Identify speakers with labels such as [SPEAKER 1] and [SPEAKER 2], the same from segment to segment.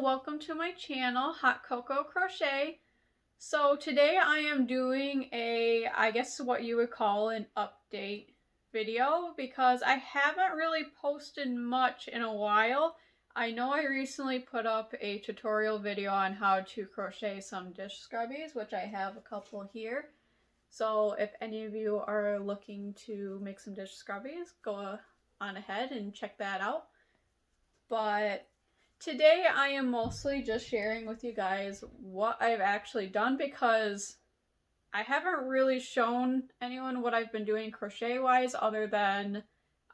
[SPEAKER 1] welcome to my channel, Hot Cocoa Crochet. So today I am doing I guess what you would call an update video because I haven't really posted much in a while. I know I recently put up a tutorial video on how to crochet some dish scrubbies, which I have a couple here. So if any of you are looking to make some dish scrubbies, go on ahead and check that out. But today I am mostly just sharing with you guys what I've actually done because I haven't really shown anyone what I've been doing crochet wise other than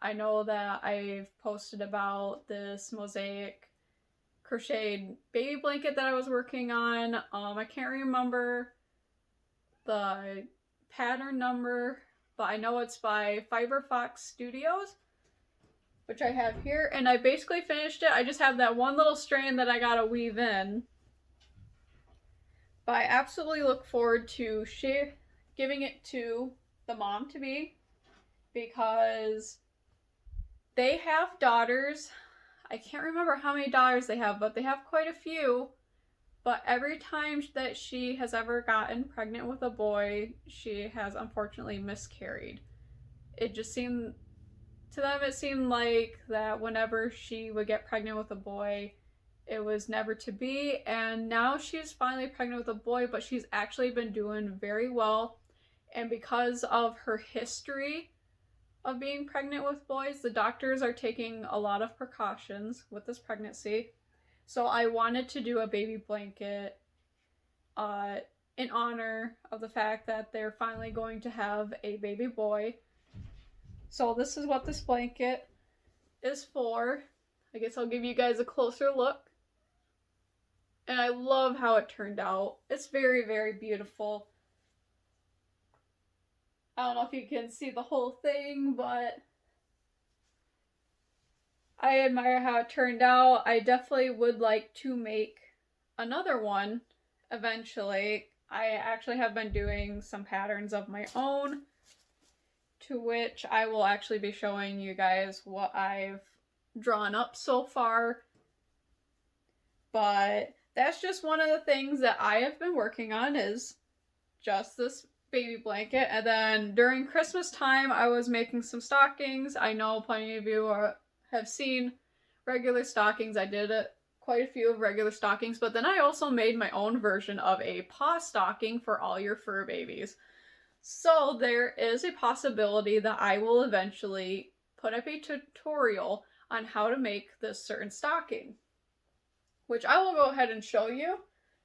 [SPEAKER 1] I know that I've posted about this Mosaic crocheted baby blanket that I was working on. I can't remember the pattern number, but I know it's by Fiber Fox Studios, which I have here, and I basically finished it. I just have that one little strand that I gotta weave in. But I absolutely look forward to giving it to the mom-to-be because they have daughters. I can't remember how many daughters they have, but they have quite a few. But every time that she has ever gotten pregnant with a boy, she has unfortunately miscarried. It just seemed to them, it seemed like that whenever she would get pregnant with a boy, it was never to be. And now she's finally pregnant with a boy, but she's actually been doing very well. And because of her history of being pregnant with boys, the doctors are taking a lot of precautions with this pregnancy. So I wanted to do a baby blanket in honor of the fact that they're finally going to have a baby boy. So this is what this blanket is for. I guess I'll give you guys a closer look. And I love how it turned out. It's very, very beautiful. I don't know if you can see the whole thing, but I admire how it turned out. I definitely would like to make another one eventually. I actually have been doing some patterns of my own, to which I will actually be showing you guys what I've drawn up so far. But that's just one of the things that I have been working on, is just this baby blanket. And then during Christmas time, I was making some stockings. I know plenty of you have seen regular stockings. I did quite a few of regular stockings, but then I also made my own version of a paw stocking for all your fur babies. So there is a possibility that I will eventually put up a tutorial on how to make this certain stocking, which I will go ahead and show you.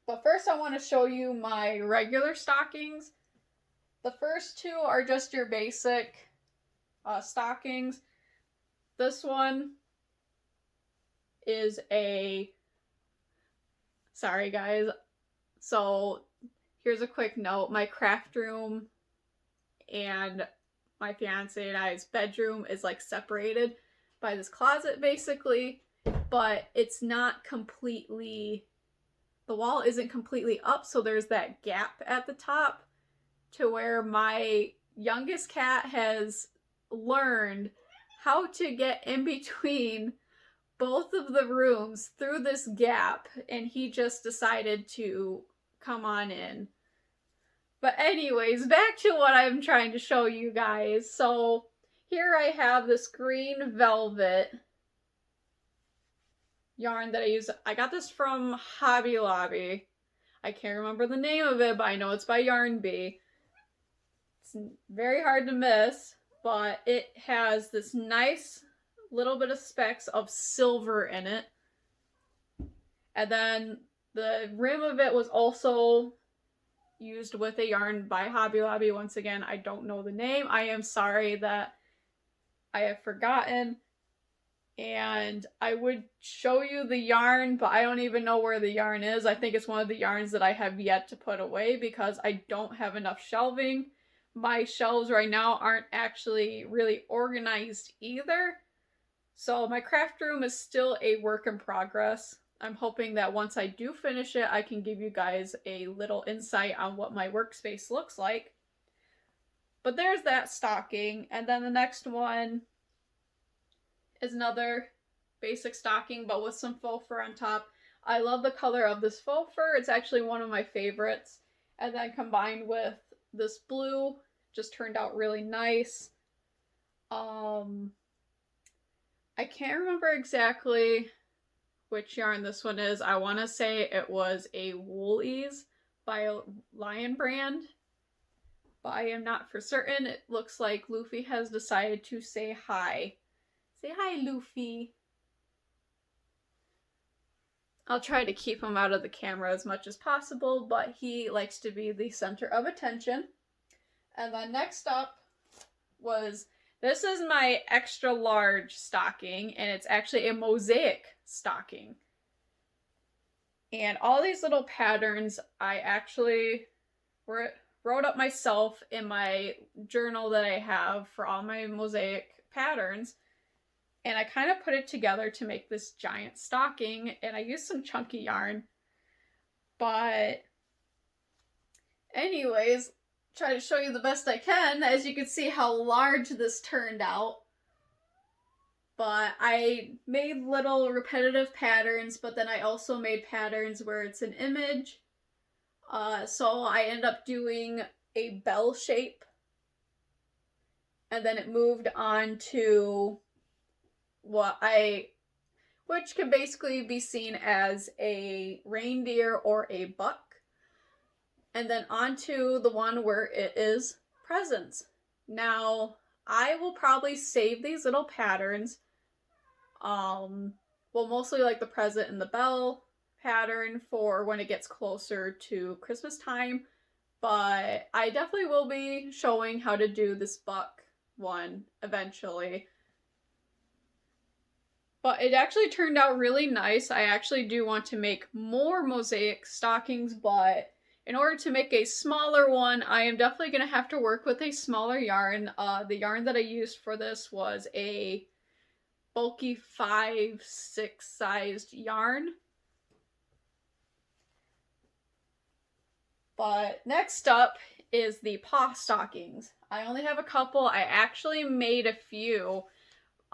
[SPEAKER 1] But first I want to show you my regular stockings. The first two are just your basic stockings. This one is sorry guys, so here's a quick note. My craft room and my fiance and I's bedroom is like separated by this closet basically, but it's not completely, the wall isn't completely up, so there's that gap at the top to where my youngest cat has learned how to get in between both of the rooms through this gap, and he just decided to come on in. But anyways, back to what I'm trying to show you guys. So here I have this green velvet yarn that I use. I got this from Hobby Lobby. I can't remember the name of it, but I know it's by Yarn Bee. It's very hard to miss, but it has this nice little bit of specks of silver in it. And then the rim of it was also used with a yarn by Hobby Lobby. Once again, I don't know the name. I am sorry that I have forgotten. And I would show you the yarn, but I don't even know where the yarn is. I think it's one of the yarns that I have yet to put away because I don't have enough shelving. My shelves right now aren't actually really organized either. So my craft room is still a work in progress. I'm hoping that once I do finish it, I can give you guys a little insight on what my workspace looks like. But there's that stocking. And then the next one is another basic stocking, but with some faux fur on top. I love the color of this faux fur. It's actually one of my favorites. And then combined with this blue, just turned out really nice. I can't remember exactly which yarn this one is. I want to say it was a Woolies by Lion Brand, but I am not for certain. It looks like Luffy has decided to say hi. Say hi, Luffy. I'll try to keep him out of the camera as much as possible, but he likes to be the center of attention. And then next up was, this is my extra large stocking, and it's actually a Mosaic stocking. And all these little patterns I actually wrote up myself in my journal that I have for all my Mosaic patterns. And I kind of put it together to make this giant stocking, and I used some chunky yarn. But anyways, try to show you the best I can. As you can see how large this turned out. But I made little repetitive patterns, but then I also made patterns where it's an image. So I ended up doing a bell shape. And then it moved on to which can basically be seen as a reindeer or a buck. And then onto the one where it is presents. Now, I will probably save these little patterns. Mostly like the present and the bell pattern for when it gets closer to Christmas time. But I definitely will be showing how to do this buck one eventually. But it actually turned out really nice. I actually do want to make more Mosaic stockings, but in order to make a smaller one, I am definitely going to have to work with a smaller yarn. The yarn that I used for this was a bulky 5/6 sized yarn. But next up is the paw stockings. I only have a couple. I actually made a few.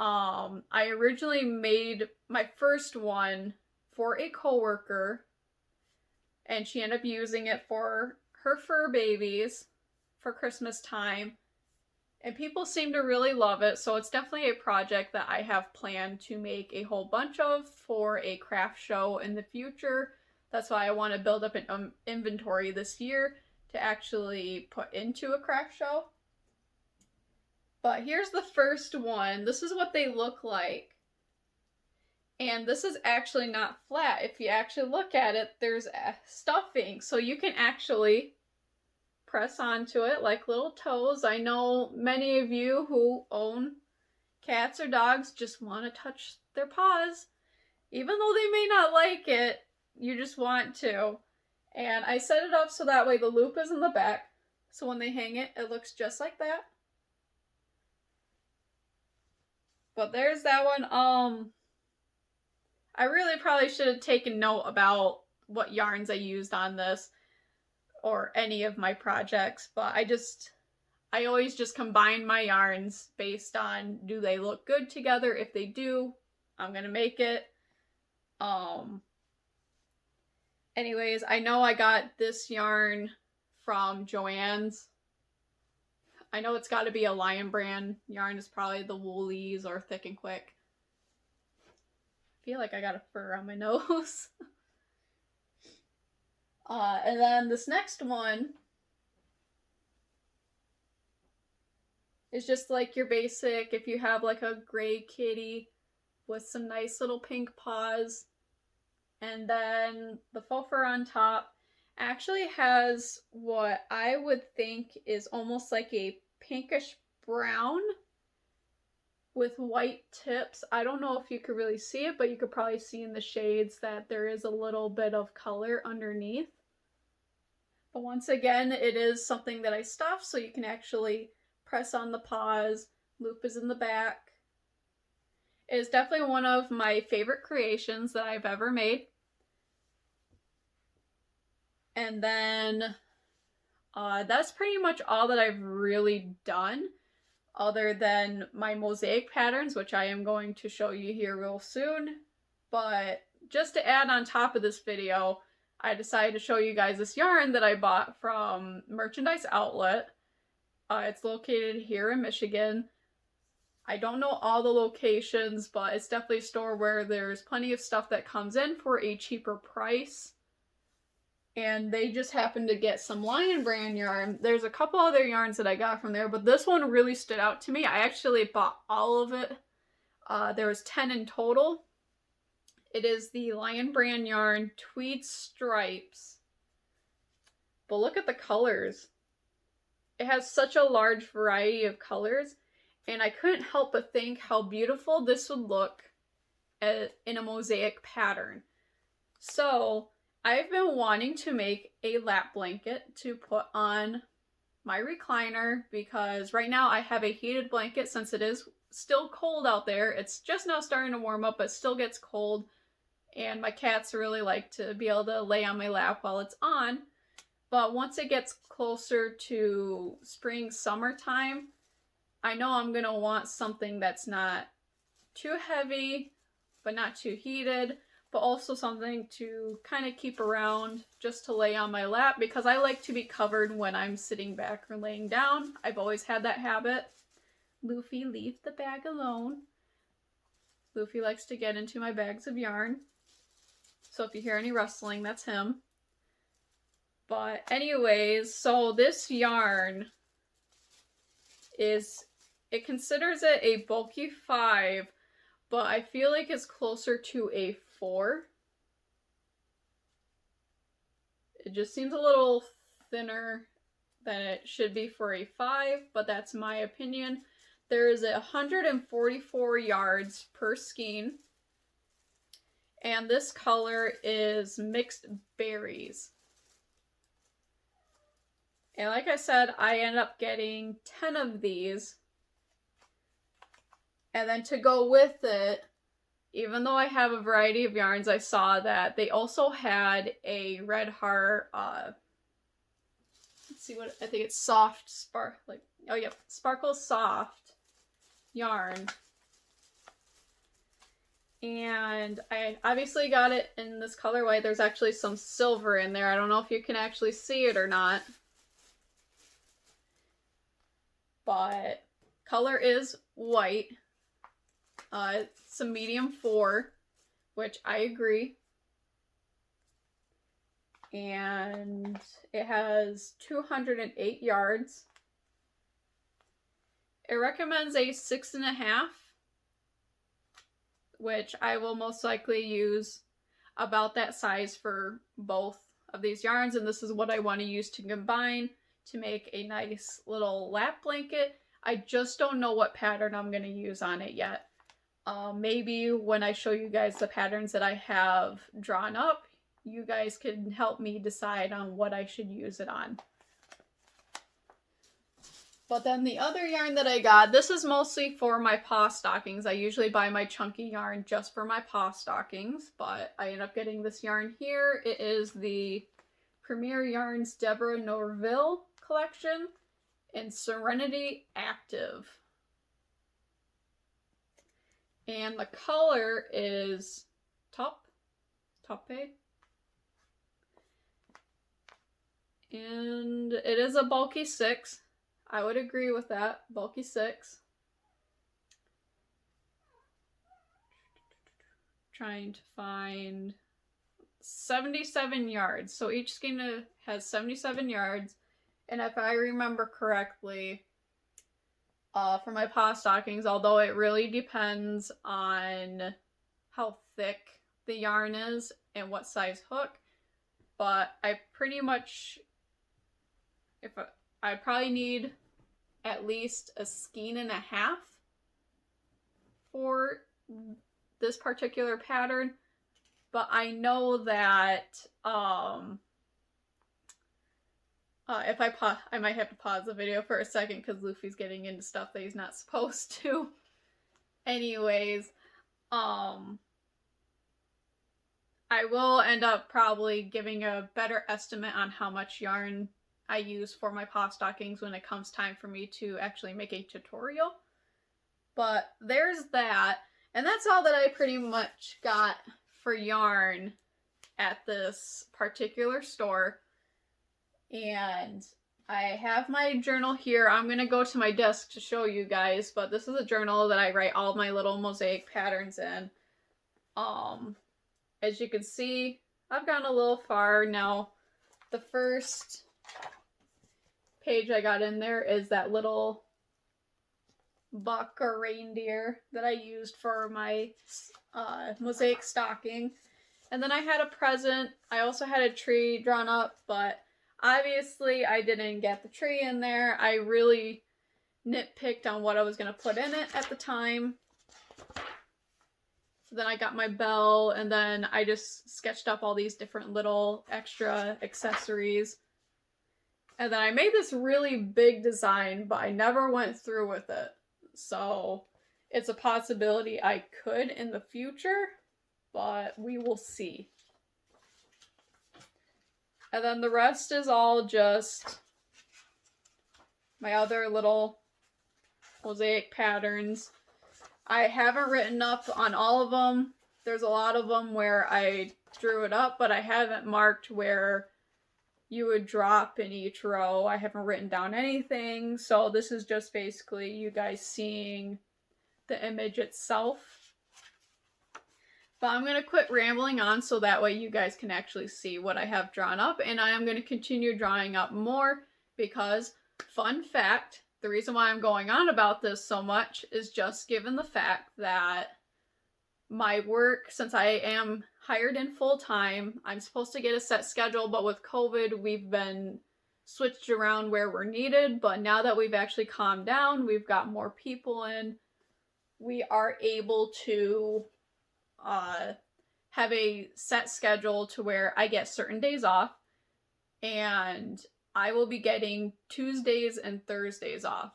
[SPEAKER 1] I originally made my first one for a coworker, and she ended up using it for her fur babies for Christmas time. And people seem to really love it, so it's definitely a project that I have planned to make a whole bunch of for a craft show in the future. That's why I want to build up an inventory this year to actually put into a craft show. But here's the first one. This is what they look like. And this is actually not flat. If you actually look at it, there's stuffing. So you can actually press onto it like little toes. I know many of you who own cats or dogs just want to touch their paws. Even though they may not like it, you just want to. And I set it up so that way the loop is in the back. So when they hang it, it looks just like that. But there's that one. I really probably should have taken note about what yarns I used on this or any of my projects, but I always just combine my yarns based on, do they look good together? If they do, I'm gonna make it. Anyways, I know I got this yarn from Joann's. I know it's got to be a Lion Brand yarn. It's probably the Woolies or Thick and Quick. I feel like I got a fur on my nose. And then this next one is just like your basic, if you have like a gray kitty with some nice little pink paws. And then the faux fur on top actually has what I would think is almost like a pinkish brown with white tips. I don't know if you could really see it, but you could probably see in the shades that there is a little bit of color underneath. But once again, it is something that I stuff, so you can actually press on the paws. Loop is in the back. It is definitely one of my favorite creations that I've ever made. And then that's pretty much all that I've really done, other than my mosaic patterns, which I am going to show you here real soon. But just to add on top of this video, I decided to show you guys this yarn that I bought from Merchandise Outlet. It's located here in Michigan. I don't know all the locations, but it's definitely a store where there's plenty of stuff that comes in for a cheaper price. And they just happened to get some Lion brand yarn. There's a couple other yarns that I got from there, but this one really stood out to me. I actually bought all of it. There was 10 in total. It is the Lion brand yarn Tweed Stripes. But look at the colors. It has such a large variety of colors, and I couldn't help but think how beautiful this would look in a mosaic pattern. So I've been wanting to make a lap blanket to put on my recliner, because right now I have a heated blanket since it is still cold out there. It's just now starting to warm up, but still gets cold. And my cats really like to be able to lay on my lap while it's on. But once it gets closer to spring, summertime, I know I'm going to want something that's not too heavy, but not too heated, but also something to kind of keep around just to lay on my lap, because I like to be covered when I'm sitting back or laying down. I've always had that habit. Luffy, leave the bag alone. Luffy likes to get into my bags of yarn. So if you hear any rustling, that's him. But anyways, so this yarn it considers it a bulky 5, but I feel like it's closer to a 4. It just seems a little thinner than it should be for a 5, but that's my opinion. There is 144 yards per skein. And this color is Mixed Berries. And like I said, I ended up getting 10 of these. And then to go with it, even though I have a variety of yarns, I saw that they also had a Red Heart, let's see what, I think it's soft, Sparkle Soft yarn. And I obviously got it in this colorway. There's actually some silver in there. I don't know if you can actually see it or not. But color is white. It's a medium 4, which I agree. And it has 208 yards. It recommends a 6.5, which I will most likely use about that size for both of these yarns. And this is what I want to use to combine to make a nice little lap blanket. I just don't know what pattern I'm going to use on it yet. Maybe when I show you guys the patterns that I have drawn up, you guys can help me decide on what I should use it on. But then the other yarn that I got, this is mostly for my paw stockings. I usually buy my chunky yarn just for my paw stockings, but I ended up getting this yarn here. It is the Premier Yarns Deborah Norville collection in Serenity Active. And the color is Taupe. And it is a bulky 6. I would agree with that. Bulky 6. Trying to find 77 yards. So each skein has 77 yards. And if I remember correctly, for my paw stockings, although it really depends on how thick the yarn is and what size hook, but I pretty much, I probably need at least a skein and a half for this particular pattern. But I know that if I might have to pause the video for a second because Luffy's getting into stuff that he's not supposed to. Anyways, I will end up probably giving a better estimate on how much yarn I use for my paw stockings when it comes time for me to actually make a tutorial. But there's that. And that's all that I pretty much got for yarn at this particular store. And I have my journal here. I'm going to go to my desk to show you guys, but this is a journal that I write all my little mosaic patterns in. As you can see, I've gone a little far now. The first page I got in there is that little buck or reindeer that I used for my mosaic stocking. And then I had a present. I also had a tree drawn up, but obviously I didn't get the tree in there. I really nitpicked on what I was going to put in it at the time. So then I got my bell, and then I just sketched up all these different little extra accessories. And then I made this really big design, but I never went through with it. So it's a possibility I could in the future, but we will see. And then the rest is all just my other little mosaic patterns. I haven't written up on all of them. There's a lot of them where I drew it up, but I haven't marked where you would drop in each row. I haven't written down anything, so this is just basically you guys seeing the image itself. But I'm going to quit rambling on so that way you guys can actually see what I have drawn up, and I am going to continue drawing up more because, fun fact, the reason why I'm going on about this so much is just given the fact that my work, since I am hired in full-time, I'm supposed to get a set schedule, but with COVID, we've been switched around where we're needed. But now that we've actually calmed down, we've got more people in, we are able to have a set schedule to where I get certain days off, and I will be getting Tuesdays and Thursdays off.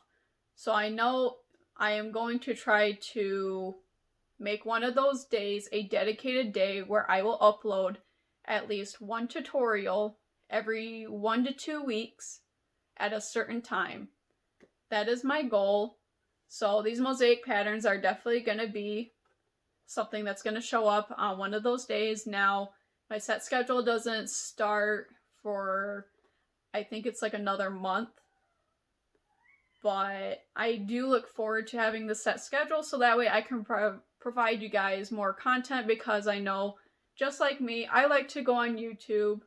[SPEAKER 1] So I know I am going to try to make one of those days a dedicated day where I will upload at least one tutorial every 1 to 2 weeks at a certain time. That is my goal. So these mosaic patterns are definitely going to be something that's going to show up on one of those days. Now, my set schedule doesn't start for, I think it's like another month. But I do look forward to having the set schedule so that way I can provide you guys more content, because I know, just like me, I like to go on YouTube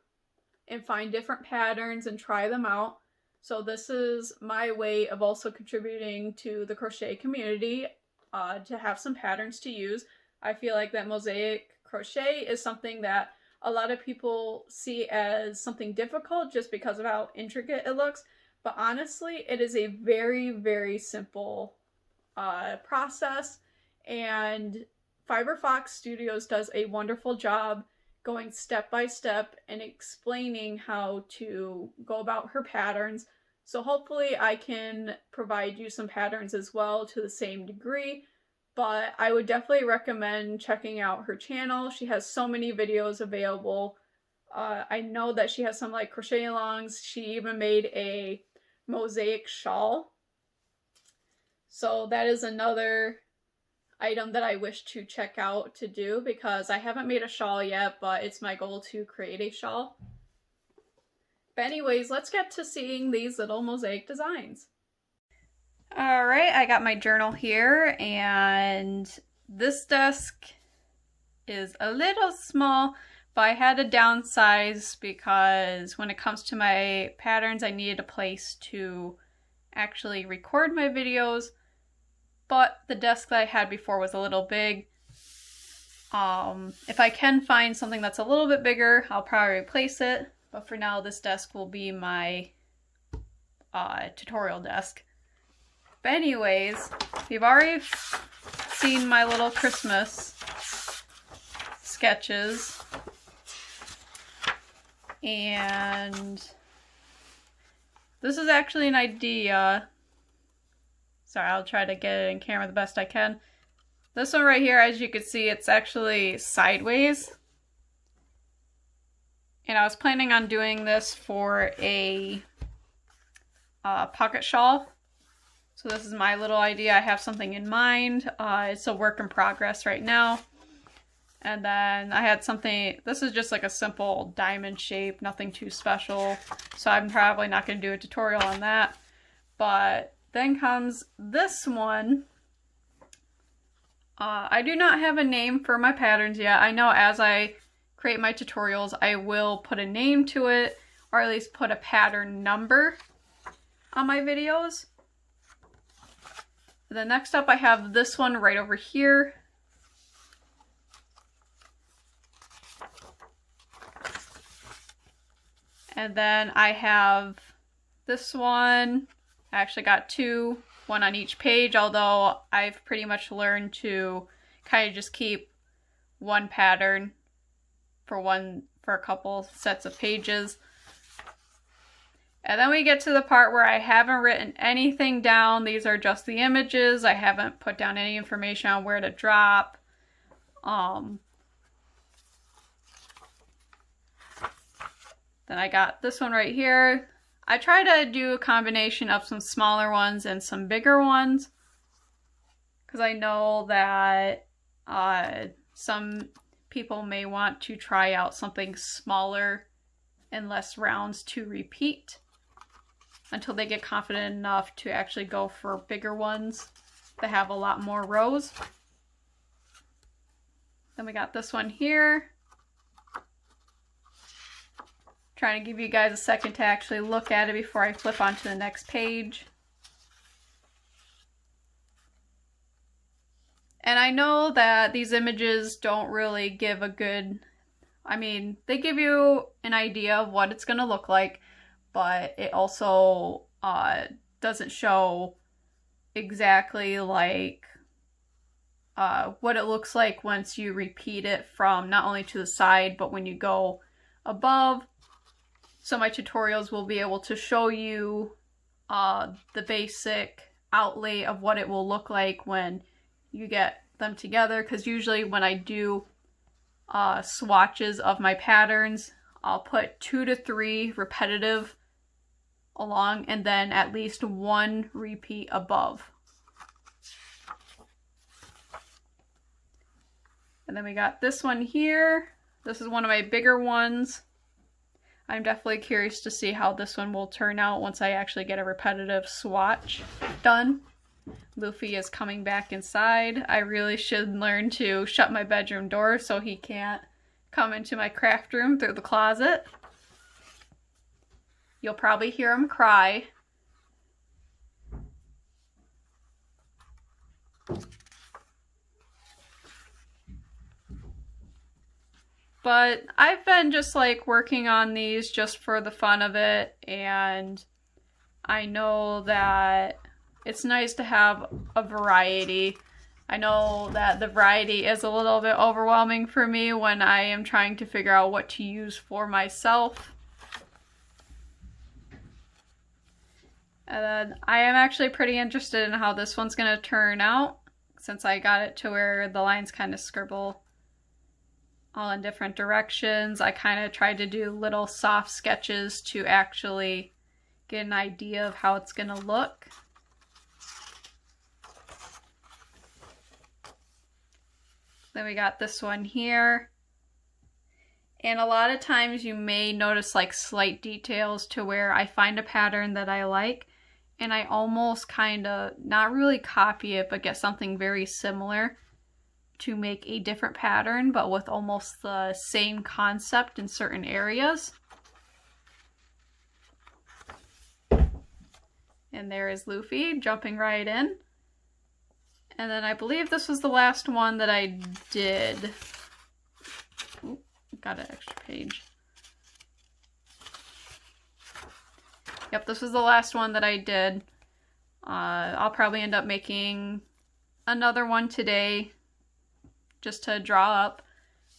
[SPEAKER 1] and find different patterns and try them out. So this is my way of also contributing to the crochet community, to have some patterns to use. I feel like that mosaic crochet is something that a lot of people see as something difficult just because of how intricate it looks. But honestly, it is a very, very simple process. And Fiber Fox Studios does a wonderful job going step by step and explaining how to go about her patterns. So hopefully I can provide you some patterns as well to the same degree. But I would definitely recommend checking out her channel. She has so many videos available. I know that she has some like crochet alongs. She even made a mosaic shawl. So that is another item that I wish to check out to do, because I haven't made a shawl yet, but it's my goal to create a shawl. But anyways, let's get to seeing these little mosaic designs. Alright, I got my journal here, and this desk is a little small, but I had to downsize because when it comes to my patterns, I needed a place to actually record my videos, but the desk that I had before was a little big. If I can find something that's a little bit bigger, I'll probably replace it, but for now this desk will be my tutorial desk. But anyways, you've already seen my little Christmas sketches, and this is actually an idea. Sorry, I'll try to get it in camera the best I can. This one right here, as you can see, it's actually sideways. And I was planning on doing this for a pocket shawl. So this is my little idea. I have something in mind. It's a work in progress right now. And then I had something, this is just like a simple diamond shape, nothing too special. So I'm probably not going to do a tutorial on that. But then comes this one. I do not have a name for my patterns yet. I know as I create my tutorials, I will put a name to it, or at least put a pattern number on my videos. Then next up I have this one right over here. And then I have this one. I actually got two, one on each page, although I've pretty much learned to kind of just keep one pattern for a couple sets of pages. And then we get to the part where I haven't written anything down. These are just the images. I haven't put down any information on where to drop. Then I got this one right here. I try to do a combination of some smaller ones and some bigger ones, because I know that some people may want to try out something smaller and less rounds to repeat until they get confident enough to actually go for bigger ones that have a lot more rows. Then we got this one here. Trying to give you guys a second to actually look at it before I flip onto the next page. And I know that these images don't really give a good, I mean, they give you an idea of what it's going to look like, but it also doesn't show exactly like what it looks like once you repeat it from not only to the side, but when you go above. So my tutorials will be able to show you the basic outlay of what it will look like when you get them together, because usually when I do swatches of my patterns, I'll put 2 to 3 repetitive along and then at least 1 repeat above. And then we got this one here. This is one of my bigger ones. I'm definitely curious to see how this one will turn out once I actually get a repetitive swatch done. Luffy is coming back inside. I really should learn to shut my bedroom door so he can't come into my craft room through the closet. You'll probably hear him cry. But I've been just like working on these just for the fun of it, and I know that it's nice to have a variety. I know that the variety is a little bit overwhelming for me when I am trying to figure out what to use for myself. And then I am actually pretty interested in how this one's going to turn out, since I got it to where the lines kind of scribble all in different directions. I kind of tried to do little soft sketches to actually get an idea of how it's going to look. Then we got this one here. And a lot of times you may notice like slight details to where I find a pattern that I like and I almost kind of not really copy it, but get something very similar to make a different pattern, but with almost the same concept in certain areas. And there is Luffy jumping right in. And then I believe this was the last one that I did. Ooh, got an extra page. Yep, this was the last one that I did. I'll probably end up making another one today just to draw up,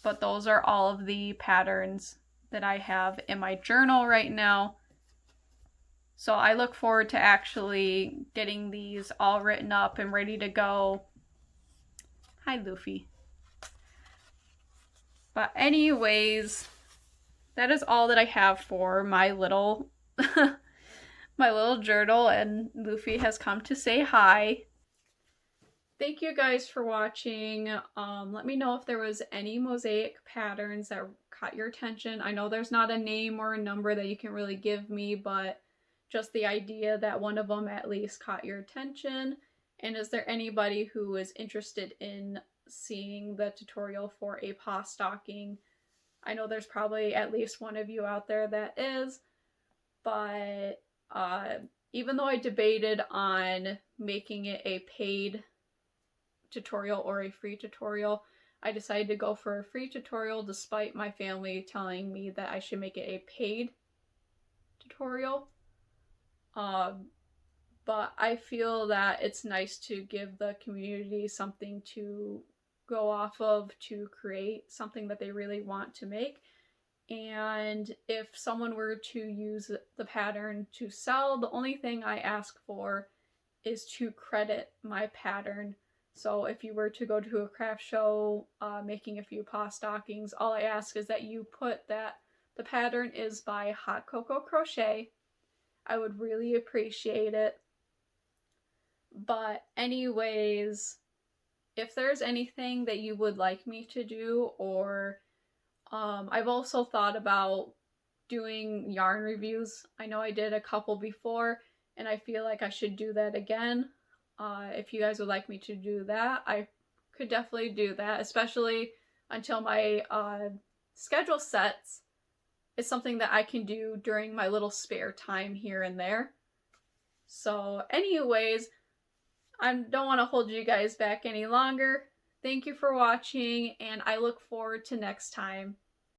[SPEAKER 1] but those are all of the patterns that I have in my journal right now. So I look forward to actually getting these all written up and ready to go. Hi, Luffy. But anyways, that is all that I have for my little my little journal, and Luffy has come to say hi. thank you guys for watching. Let me know if there was any mosaic patterns that caught your attention. I know there's not a name or a number that you can really give me, but just the idea that one of them at least caught your attention. And is there anybody who is interested in seeing the tutorial for a paw stocking? I know there's probably at least one of you out there that is, but even though I debated on making it a paid tutorial or a free tutorial, I decided to go for a free tutorial despite my family telling me that I should make it a paid tutorial. But I feel that it's nice to give the community something to go off of, to create something that they really want to make. And if someone were to use the pattern to sell, the only thing I ask for is to credit my pattern. So if you were to go to a craft show making a few paw stockings, all I ask is that you put that the pattern is by Hot Cocoa Crochet. I would really appreciate it. But anyways, if there's anything that you would like me to do, or I've also thought about doing yarn reviews. I know I did a couple before, and I feel like I should do that again. If you guys would like me to do that, I could definitely do that, especially until my schedule sets. It's something that I can do during my little spare time here and there. So anyways, I don't want to hold you guys back any longer. Thank you for watching, and I look forward to next time.